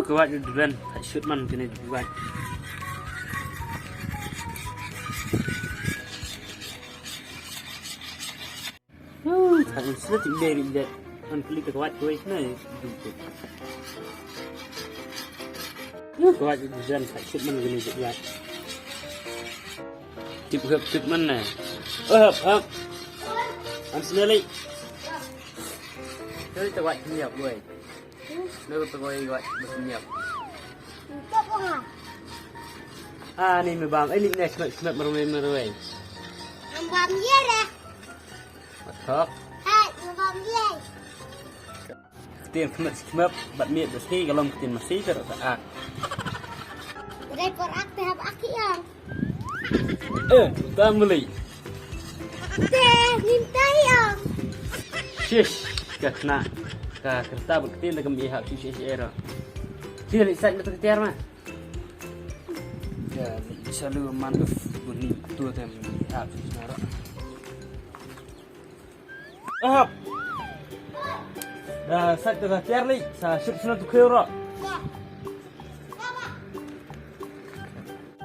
các bạn đừng phải sượt măng cái này các bạn. Thằng sượt chính đề bị vậy, anh click các bạn quay này. Các bạn đừng phải sượt măng cái này các bạn. Chụp măng này. Hợp. Anh xin đi. Chơi các bạn nhiều người. Nơi tôi gọi nhiều. Ni mới bám, ini nih smart meruai. Bám dia dah. Betul. Bám dia. Tiền smart bật miệng được khi cái lông tiền masih terus ah. Rekor aktif aki yang. Kita beli. Minta yang. Shish, kena. Kereta berketin dengan pihak CCR. Tidak lihat itu ketiar mah. Ya, selalu manuf bunyi tua tem pihak CCR. Dah set tu ketiar li, saya ship sana tu khiew.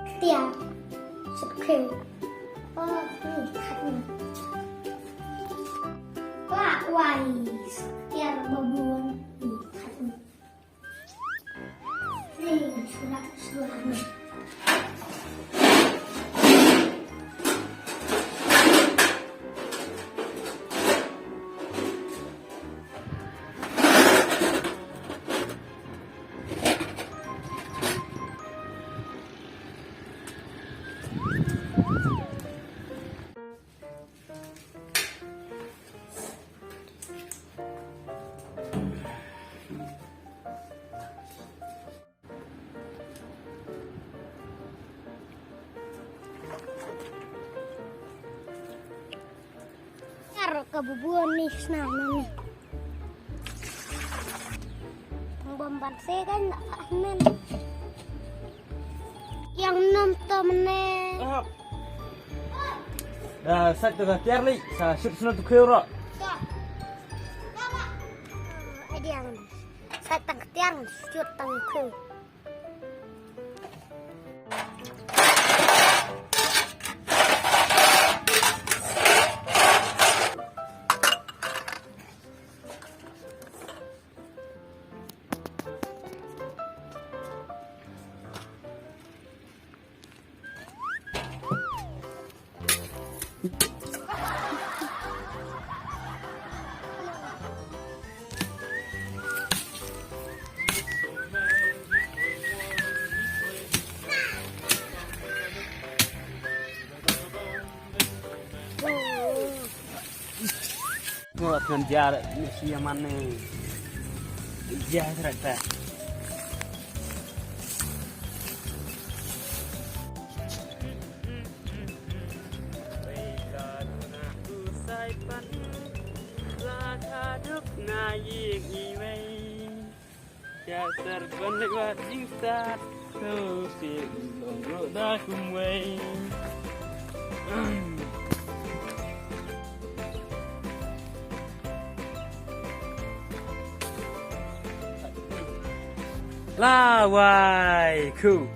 Ketiar, ship khiew. Ni khát ni. Wah, wais. Ketiar berbuan ni khát ni. Ni surat ni. Kebubuhan nih senama nih. Pembomban saya kan tak panen. Yang nonton nih. Dah set tu ketiar li, saya ship sana tu khiew. Ada yang saya tang ketiar, shoot tang khiew. Buat ngejar misi yang mana? Iya ternyata. Ya terbalik wajib tak terusik lorok dah kumai. Lawai khiew.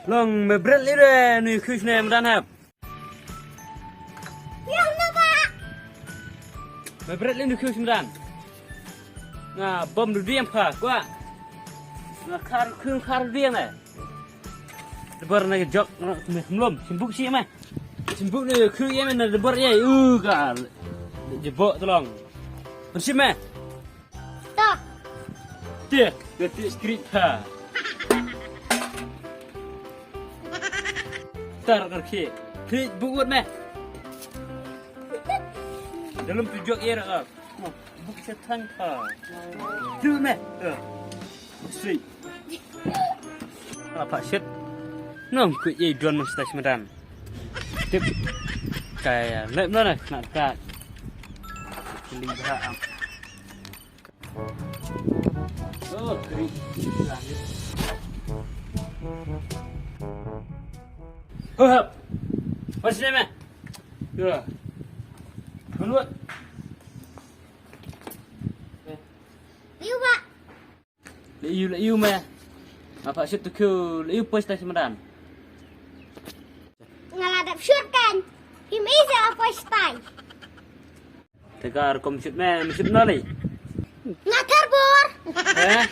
Long me berat lire ni khiew ni medan hab. Yang nama. Me berat ni khiew medan. Nah, bom du diam kah, gua. Nah, khar diam eh. Debar nak jok nak belum, simbuk sih mah. Simbuk ni khiew ye mana debar ye, kal. Jebok tolong. Bersih mah. Tak. Dia, ketik skrip ha. Tar kerki. Klik buat meh. Dalam tujuh era ah. Buk setan ha. Tu meh. Street. Apa shit? Nong ku ye don mesti semedan. Tip. Kayak lep mana nak kat. Kili berang. Oh, kering. Hop. What's your name? Yeah. Keluar. Liu Pak. Liu meh. Apa sih tu khiew liu pes tak semedan. Ngaladap syut kan. Him isa apa stai. Tegar kom syut meh, syut nali. Ngatar bor. Eh?